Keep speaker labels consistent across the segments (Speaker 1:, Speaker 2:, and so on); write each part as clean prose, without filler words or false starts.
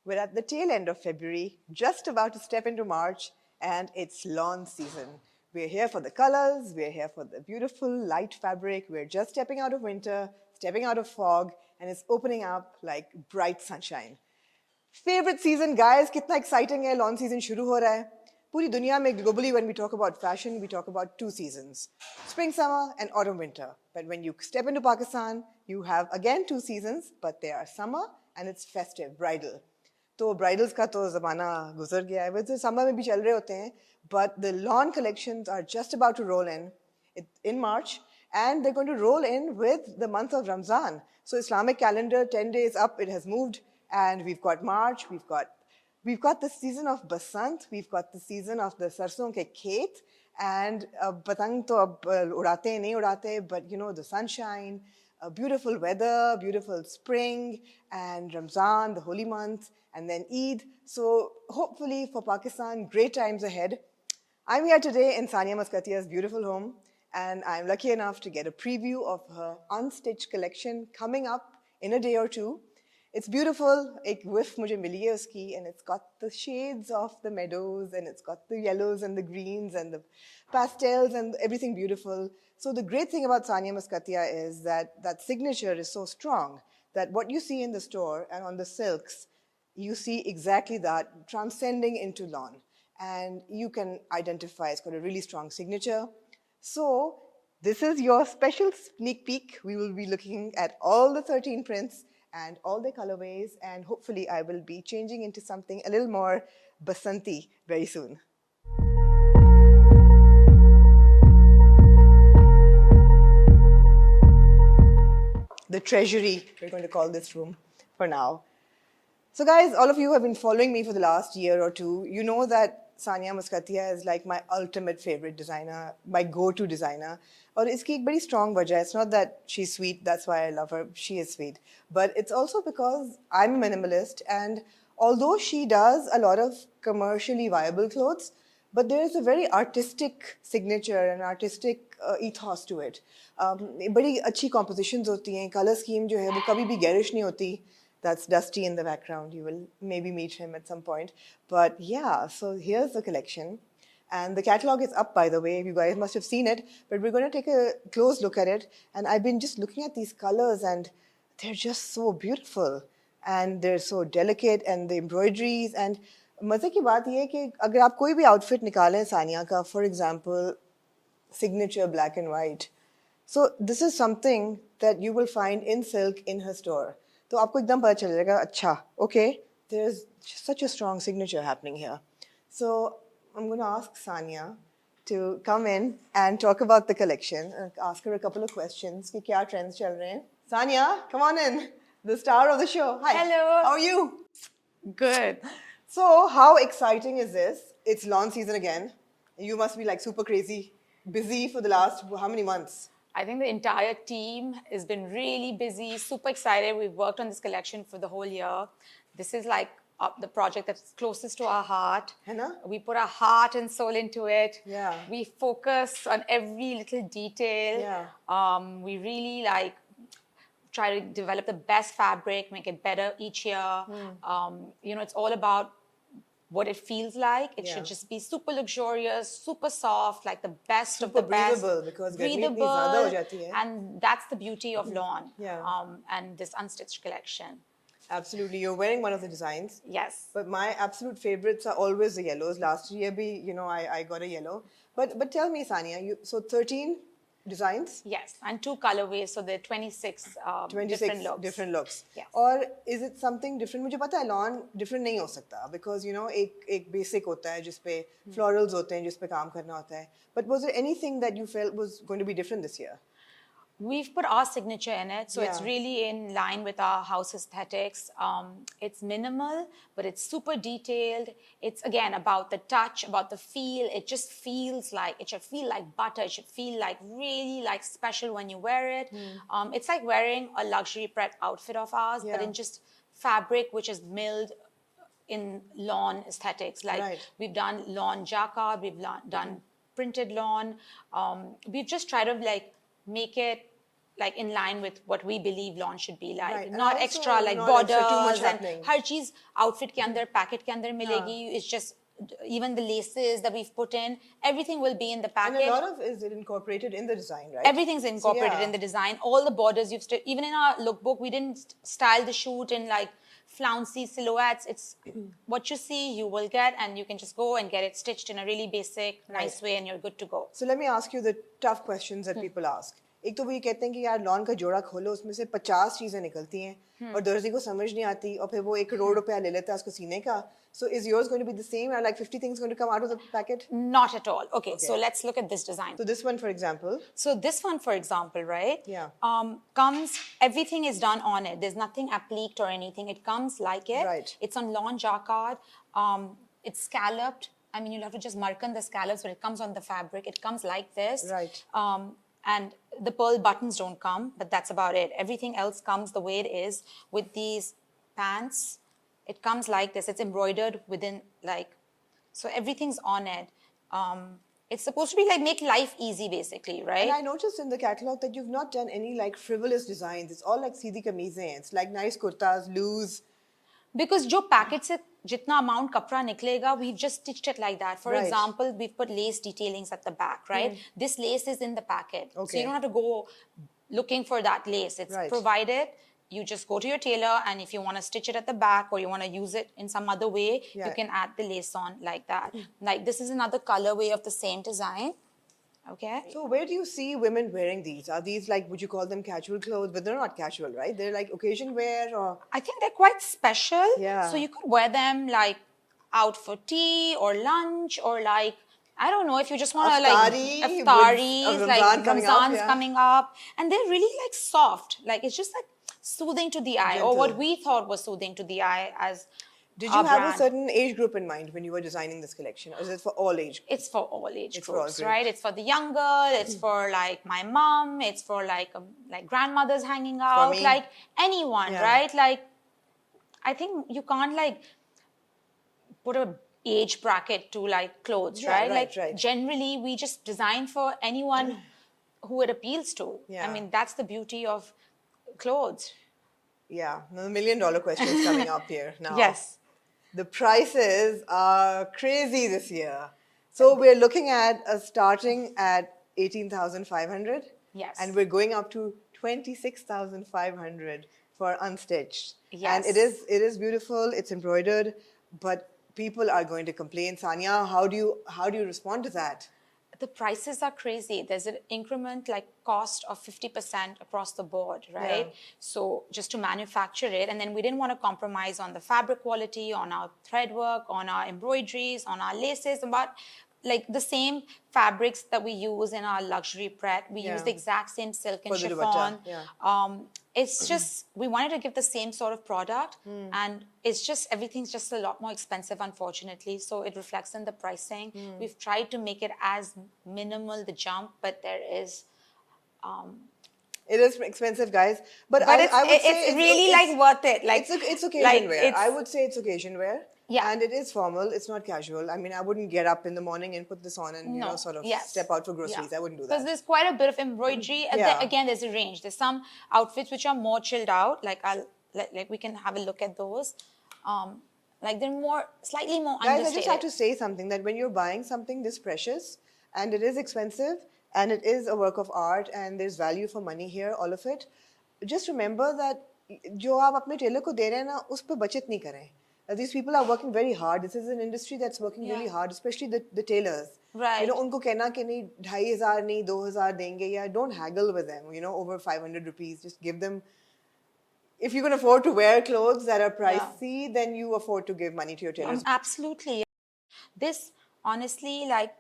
Speaker 1: We're at the tail end of February, just about to step into March, and it's lawn season. We're here for the colors, we're here for the beautiful light fabric, we're just stepping out of winter, stepping out of fog, and it's opening up like bright sunshine. Favorite season, guys, कितना exciting है, lawn season शुरू हो रहा है. पूरी दुनिया में globally when we talk about fashion, we talk about two seasons, spring, summer, and autumn, winter. But when you step into Pakistan, you have again two seasons, but they are summer and it's festive, bridal. तो bridals का तो ज़माना गुजर गया है, वैसे summer में भी चल रहे होते हैं, but the lawn collections are just about to roll in March, and they're going to roll in with the month of Ramzan. So Islamic calendar, 10 days up, it has moved, and we've got March, we've got the season of Basant, we've got the season of the sarson ke khet, and patang to ab udate nahi udate, but you know, the sunshine, beautiful weather, beautiful spring, and Ramzan, the holy month, and then Eid. So hopefully for Pakistan, great times ahead. I'm here today in Sania Maskatiya's beautiful home, and I'm lucky enough to get a preview of her Unstitched collection coming up in a day or two. It's beautiful, ek whiff mujhe mili hai uski, and it's got the shades of the meadows, and it's got the yellows and the greens and the pastels and everything beautiful. So the great thing about Sania Maskatiya is that that signature is so strong that what you see in the store and on the silks, you see exactly that transcending into lawn. And you can identify it's got a really strong signature. So this is your special sneak peek. We will be looking at all the 13 prints and all the colorways, and hopefully I will be changing into something a little more basanti very soon. The treasury, we're going to call this room for now. So guys, all of you who have been following me for the last year or two, you know that Sania Muscatia is like my ultimate favorite designer, my go-to designer. And it's a very strong wajah. It's not that she's sweet, that's why I love her, she is sweet. But it's also because I'm a minimalist, and although she does a lot of commercially viable clothes, but there is a very artistic signature and artistic ethos to it. बड़ी अच्छी compositions होती हैं, color scheme जो है वो कभी भी garish नहीं होती. That's Dusty in the background. You will maybe meet him at some point. But yeah, so here's the collection. And the catalog is up, by the way. You guys must have seen it. But we're going to take a close look at it. And I've been just looking at these colors, and they're just so beautiful. And they're so delicate, and the embroideries. And मज़े की बात ये है कि अगर आप कोई भी outfit निकालें सानिया का, for example, signature black and white. So this is something that you will find in silk in her store. तो आपको एकदम पता चल जाएगा अच्छा okay, there's such a strong signature happening here. So I'm going to ask Sania to come in and talk about the collection and ask her a couple of questions कि क्या trends चल रहे हैं. Sania, come on in, the star of the show. Hi.
Speaker 2: Hello.
Speaker 1: How are you?
Speaker 2: Good.
Speaker 1: So how exciting is this? It's launch season again. You must be like super crazy, busy for the last how many months?
Speaker 2: I think the entire team has been really busy, super excited. We've worked on this collection for the whole year. This is like the project that's closest to our heart. We put our heart and soul into it.
Speaker 1: Yeah.
Speaker 2: We focus on every little detail.
Speaker 1: Yeah.
Speaker 2: We really like try to develop the best fabric, make it better each year. You know, it's all about what it feels like. It should just be super luxurious, super soft, like the best of the best.
Speaker 1: Breathable, because
Speaker 2: breathable, and that's the beauty of lawn.
Speaker 1: Yeah.
Speaker 2: And this Unstitched collection.
Speaker 1: Absolutely. You're wearing one of the designs.
Speaker 2: Yes.
Speaker 1: But my absolute favorites are always the yellows. Last year, you know, I got a yellow. But tell me, Sania, so 13 designs?
Speaker 2: Yes, and 2 colorways, so there are 26 different looks. Yes.
Speaker 1: Or is it something different? मुझे पता है lawn different नहीं हो सकता, because you know एक basic होता है जिस पे florals होते हैं जिस पे काम करना होता है. But was there anything that you felt was going to be different this year?
Speaker 2: We've put our signature in it, so it's really in line with our house aesthetics. It's minimal, but it's super detailed. It's, again, about the touch, about the feel. It just feels like, it should feel like butter. It should feel like really like special when you wear it. It's like wearing a luxury prep outfit of ours, but in just fabric which is milled in lawn aesthetics. Like we've done lawn jacquard, we've done printed lawn. We've just tried to like make it like in line with what we believe lawn should be like.
Speaker 1: Right. And
Speaker 2: Not
Speaker 1: also
Speaker 2: extra like
Speaker 1: not extra, too much
Speaker 2: borders and
Speaker 1: happening.
Speaker 2: har cheez outfit ke andar, packet ke andar milegi. It's just even the laces that we've put in, everything will be in the packet.
Speaker 1: And a lot of is incorporated in the design, right?
Speaker 2: Everything's incorporated in the design. All the borders even in our lookbook, we didn't style the shoot in like flouncy silhouettes. It's what you see, you will get, and you can just go and get it stitched in a really basic, nice way, and you're good to go.
Speaker 1: So let me ask you the tough questions that people ask. एक तो वो ये कहते हैं कि यार lawn का जोड़ा खोलो उसमें से 50 चीजें निकलती हैं और दर्जी को समझ नहीं आती और फिर वो ₹1 करोड़ ले लेता है उसको सीने का. So is yours going to be the same? Are like 50 things going to come out of the packet?
Speaker 2: Not at all. Okay, so let's look at this design.
Speaker 1: So this one, for example.
Speaker 2: So this one, for example, right?
Speaker 1: Yeah.
Speaker 2: Comes, everything is done on it. There's nothing appliqued or anything. It comes like it.
Speaker 1: Right.
Speaker 2: It's on lawn jacquard. It's scalloped. I mean, you'll have to just mark on the scallops, but it comes on the fabric. It comes like this.
Speaker 1: Right.
Speaker 2: And the pearl buttons don't come, but that's about it. Everything else comes the way it is with these pants. It comes like this. It's embroidered within like, so everything's on it. It's supposed to be like make life easy basically, right?
Speaker 1: And I noticed in the catalog that you've not done any like frivolous designs. It's all like seedhi kameezein. It's like nice kurtas, loose.
Speaker 2: Because jo packet se jitna amount kapra niklega, we've just stitched it like that. For example, we've put lace detailings at the back, right? This lace is in the packet. Okay. So you don't have to go looking for that lace. It's provided. You just go to your tailor, and if you want to stitch it at the back or you want to use it in some other way, you can add the lace on like that. Like this is another colorway of the same design. Okay.
Speaker 1: So where do you see women wearing these? Are these like, would you call them casual clothes? But they're not casual, right? They're like occasion wear or...
Speaker 2: I think they're quite special.
Speaker 1: Yeah.
Speaker 2: So you could wear them like out for tea or lunch or like, I don't know, if you just want to like iftaris, like Ramzan's coming up. And they're really like soft. Like it's just like soothing to the eye,
Speaker 1: gentle.
Speaker 2: Or what we thought was soothing to the eye as
Speaker 1: Did you have a certain age group in mind when you were designing this collection? Or is it for all age groups?
Speaker 2: It's for all age groups, right? It's for the young girl, it's for like my mom, it's for like grandmothers hanging out, like anyone, right? Like, I think you can't like put a age bracket to like clothes, right? Like generally we just design for anyone who it appeals to. I mean, that's the beauty of clothes.
Speaker 1: Yeah, the $1 million question is coming up here now.
Speaker 2: Yes.
Speaker 1: The prices are crazy this year. So we're looking at starting at 18,500.
Speaker 2: Yes.
Speaker 1: And we're going up to 26,500 for Unstitched.
Speaker 2: Yes.
Speaker 1: And it is beautiful, it's embroidered, but people are going to complain. Sania, how do you respond to that?
Speaker 2: The prices are crazy. There's an increment like cost of 50% across the board, right? Yeah. So just to manufacture it, and then we didn't want to compromise on the fabric quality, on our thread work, on our embroideries, on our laces, but like the same fabrics that we use in our luxury pret, we use the exact same silk and chiffon. It's just, we wanted to give the same sort of product, and it's just, everything's just a lot more expensive, unfortunately. So it reflects in the pricing. We've tried to make it as minimal, the jump, but there is...
Speaker 1: it is expensive, guys. But I would say
Speaker 2: it's really like worth it. Like
Speaker 1: it's occasion wear. I would say it's occasion wear.
Speaker 2: Yeah.
Speaker 1: And it is formal. It's not casual. I mean, I wouldn't get up in the morning and put this on and, you know, sort of step out for groceries. I wouldn't do that.
Speaker 2: Because there's quite a bit of embroidery. Again, there's a range. There's some outfits which are more chilled out. Like we can have a look at those. Like they're slightly more understated.
Speaker 1: Guys, I just have to say something, that when you're buying something this precious, and it is expensive, and it is a work of art, and there's value for money here, all of it, just remember that जो आप अपने Taylor को दे रहे हैं ना, उस पे बचत नहीं करें. These people are working very hard. This is an industry that's working really hard, especially the tailors.
Speaker 2: Right.
Speaker 1: You know, उनको कहना कि नहीं 2,500 नहीं 2,000 देंगे, या don't haggle with them. You know, over 500 rupees, just give them. If you can afford to wear clothes that are pricey, then you afford to give money to your tailors.
Speaker 2: Absolutely. This, honestly, like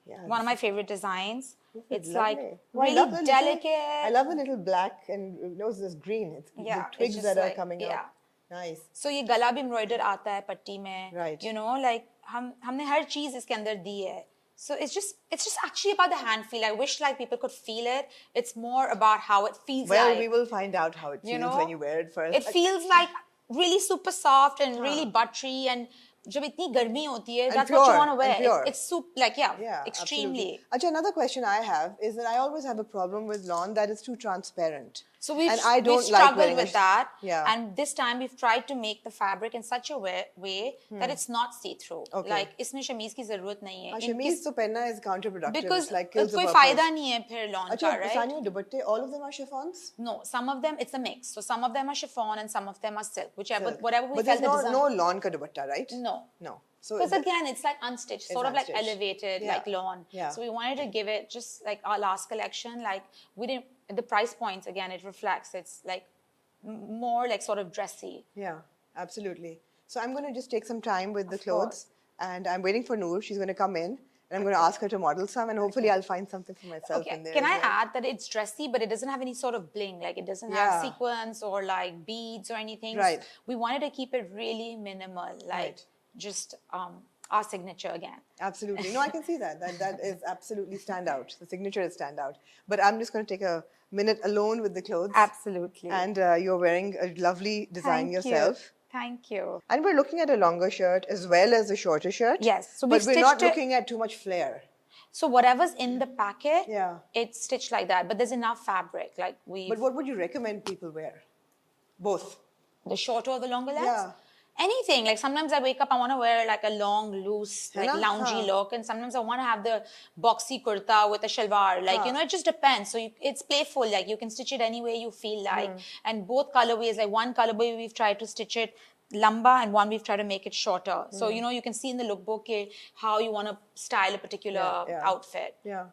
Speaker 2: one of my favorite designs. It's like really delicate.
Speaker 1: I love the little black and this green. It's the twigs that are coming out. Nice.
Speaker 2: So ये गला भी embroidered आता है पट्टी में.
Speaker 1: Right.
Speaker 2: You know, like हमने हर चीज इसके अंदर दी है. So it's just actually about the hand feel. I wish like people could feel it. It's more about how it feels.
Speaker 1: Well, we will find out how it feels when you wear it first.
Speaker 2: It feels like really super soft and really buttery, and जब इतनी गर्मी होती है,
Speaker 1: And
Speaker 2: that's what you
Speaker 1: pure,
Speaker 2: want to wear.
Speaker 1: and pure.
Speaker 2: It's like, yeah,
Speaker 1: Yeah,
Speaker 2: extremely.
Speaker 1: absolutely. Achha, another question I have is that I always have a problem with lawn that is too transparent.
Speaker 2: So we've
Speaker 1: I don't like
Speaker 2: struggled
Speaker 1: wearing
Speaker 2: with that.
Speaker 1: Yeah.
Speaker 2: And this time we've tried to make the fabric in such a way that it's not see-through.
Speaker 1: Okay.
Speaker 2: Like इसमें शमीज की जरूरत नहीं है.
Speaker 1: शमीज तो पहनना is counterproductive.
Speaker 2: Because
Speaker 1: it's like kills the
Speaker 2: कोई
Speaker 1: purpose.
Speaker 2: फायदा नहीं है फिर lawn
Speaker 1: Achha,
Speaker 2: का, right?
Speaker 1: Sania, dupatte, all of them are chiffons?
Speaker 2: No, some of them it's a mix. So some of them are chiffon and some of them are silk, whichever
Speaker 1: Silk.
Speaker 2: whatever we
Speaker 1: but
Speaker 2: felt the
Speaker 1: there's
Speaker 2: design.
Speaker 1: no lawn ka dupatta, right?
Speaker 2: No.
Speaker 1: No. So
Speaker 2: Because again, it's like unstitched, sort of like
Speaker 1: unstitched.
Speaker 2: elevated,
Speaker 1: Yeah.
Speaker 2: like lawn.
Speaker 1: Yeah.
Speaker 2: So we wanted to give it just like our last collection. Like we didn't, the price points again, it reflects. It's like more like sort of dressy.
Speaker 1: Yeah, absolutely. So I'm going to just take some time with the
Speaker 2: Of
Speaker 1: clothes,
Speaker 2: course.
Speaker 1: and I'm waiting for Noor. She's going to come in, and I'm going to ask her to model some, and hopefully I'll find something for myself
Speaker 2: Okay.
Speaker 1: in there.
Speaker 2: Can
Speaker 1: as
Speaker 2: I
Speaker 1: well.
Speaker 2: add that it's dressy, but it doesn't have any sort of bling. Like it doesn't have sequins or like beads or anything.
Speaker 1: Right.
Speaker 2: We wanted to keep it really minimal, like just our signature again.
Speaker 1: Absolutely. No, I can see that. That is absolutely standout. The signature is standout. But I'm just going to take a minute alone with the clothes.
Speaker 2: Absolutely.
Speaker 1: And you're wearing a lovely design
Speaker 2: Thank
Speaker 1: yourself.
Speaker 2: You. Thank you.
Speaker 1: And we're looking at a longer shirt as well as a shorter shirt.
Speaker 2: Yes. So
Speaker 1: but we're not
Speaker 2: stitched
Speaker 1: looking at too much flare.
Speaker 2: So whatever's in the packet,
Speaker 1: Yeah.
Speaker 2: it's stitched like that. But there's enough fabric. Like
Speaker 1: But what would you recommend people wear? Both.
Speaker 2: The shorter or the longer legs?
Speaker 1: Yeah.
Speaker 2: Anything. Like sometimes I wake up, I want to wear like a long, loose, like loungy look. And sometimes I want to have the boxy kurta with a shalwar. Like, you know, it just depends. So it's playful. Like you can stitch it any way you feel like. And both colorways, like one colorway we've tried to stitch it lamba and one we've tried to make it shorter. So, you know, you can see in the lookbook how you want to style a particular outfit.
Speaker 1: Yeah.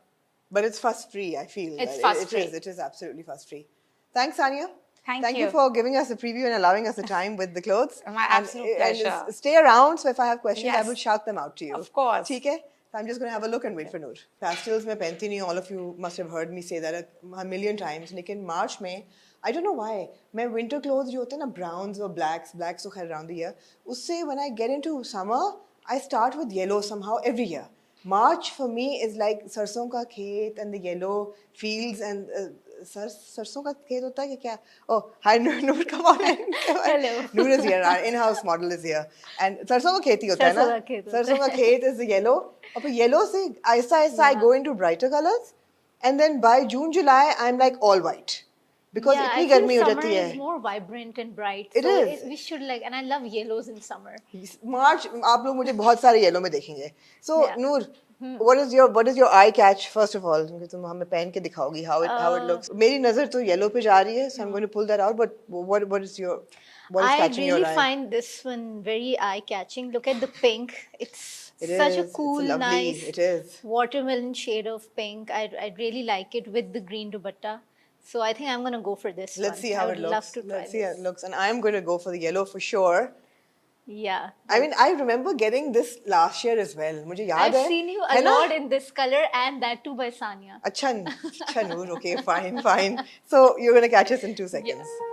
Speaker 1: But it's fuss-free, I feel.
Speaker 2: It's fuss-free.
Speaker 1: It is absolutely fuss-free. Thanks, Sania.
Speaker 2: Thank
Speaker 1: you for giving us a preview and allowing us the time with the clothes.
Speaker 2: My absolute pleasure.
Speaker 1: And stay around, so if I have questions, I
Speaker 2: Yes.
Speaker 1: will shout them out to you.
Speaker 2: Of course.
Speaker 1: Okay? So I'm just going to have a look and wait for Noor. Pastels mein pehnti nahi, all of you must have heard me say that a million times. Lekin March mein, I don't know why, my winter clothes jo hote na, browns or blacks so khair around the year, usse when I get into summer, I start with yellow somehow every year. March for me is like sarson ka khet and the yellow fields and sarson ka khet hota hai ki kya? Oh, hi Noor, come on in.
Speaker 3: Hello.
Speaker 1: Noor is here, our in-house model is here. And sarson ka khet hi hota hai na? Sarson ka khet is the yellow. And फिर yellow se aisa I go into brighter colors. And then by June, July, I'm like all white. Because itni garmi ho jati hai.
Speaker 3: Summer is more vibrant and bright.
Speaker 1: It is.
Speaker 3: We should like, and I love yellows in summer.
Speaker 1: March, आप लोग मुझे बहुत सारे yellow में देखेंगे. So,
Speaker 3: Yeah.
Speaker 1: Noor, what is your eye catch first of all? क्योंकि तुम हमें पहन के दिखाओगी how it looks. मेरी नजर तो येलो पे जा रही है, so I'm going to pull that out. But what is
Speaker 3: I
Speaker 1: catching your
Speaker 3: really
Speaker 1: eye?
Speaker 3: find this one very eye-catching. Look at the pink. It's
Speaker 1: It
Speaker 3: such
Speaker 1: is.
Speaker 3: a
Speaker 1: It's
Speaker 3: cool,
Speaker 1: lovely.
Speaker 3: nice
Speaker 1: It is.
Speaker 3: watermelon shade of pink. I really like it with the green dupatta. So I think I'm going to go for this
Speaker 1: Let's
Speaker 3: one.
Speaker 1: see how
Speaker 3: I
Speaker 1: it
Speaker 3: would
Speaker 1: looks.
Speaker 3: love to try
Speaker 1: Let's see how
Speaker 3: this.
Speaker 1: it looks. And I'm going to go for the yellow for sure.
Speaker 3: Yeah.
Speaker 1: I mean, I remember getting this last year as well. मुझे याद
Speaker 3: I've
Speaker 1: है.
Speaker 3: seen you
Speaker 1: है
Speaker 3: a
Speaker 1: ना?
Speaker 3: lot in this color and that too by Sania.
Speaker 1: अच्छा Noor, okay, fine. So you're going to catch us in 2 seconds.
Speaker 3: Yes.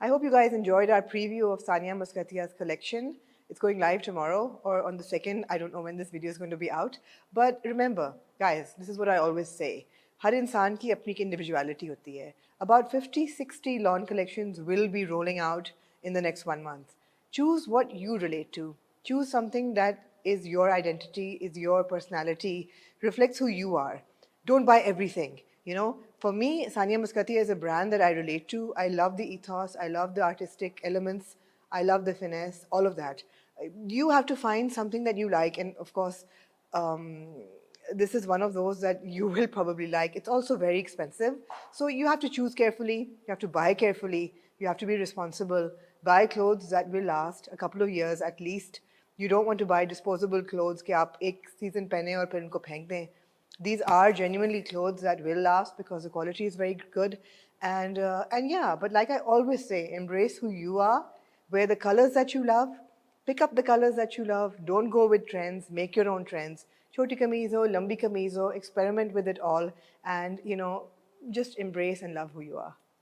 Speaker 1: I hope you guys enjoyed our preview of Sania Maskatiya's collection. It's going live tomorrow or on the 2nd. I don't know when this video is going to be out. But remember, guys, this is what I always say. हर इंसान की अपनी individuality होती है. About 50-60 lawn collections will be rolling out in the next 1 month. Choose what you relate to. Choose something that is your identity, is your personality, reflects who you are. Don't buy everything. You know, for me, Sania Muscatia is a brand that I relate to. I love the ethos. I love the artistic elements. I love the finesse, all of that. You have to find something that you like. And of course, this is one of those that you will probably like. It's also very expensive. So you have to choose carefully. You have to buy carefully. You have to be responsible. Buy clothes that will last a couple of years at least. You don't want to buy disposable clothes कि आप एक season पहने और फिर उनको फेंक दें. These are genuinely clothes that will last because the quality is very good. And yeah, but like I always say, embrace who you are, wear the colors that you love, pick up the colors that you love, don't go with trends, make your own trends. Choti kameez ho, lambi kameez ho, experiment with it all, and just embrace and love who you are.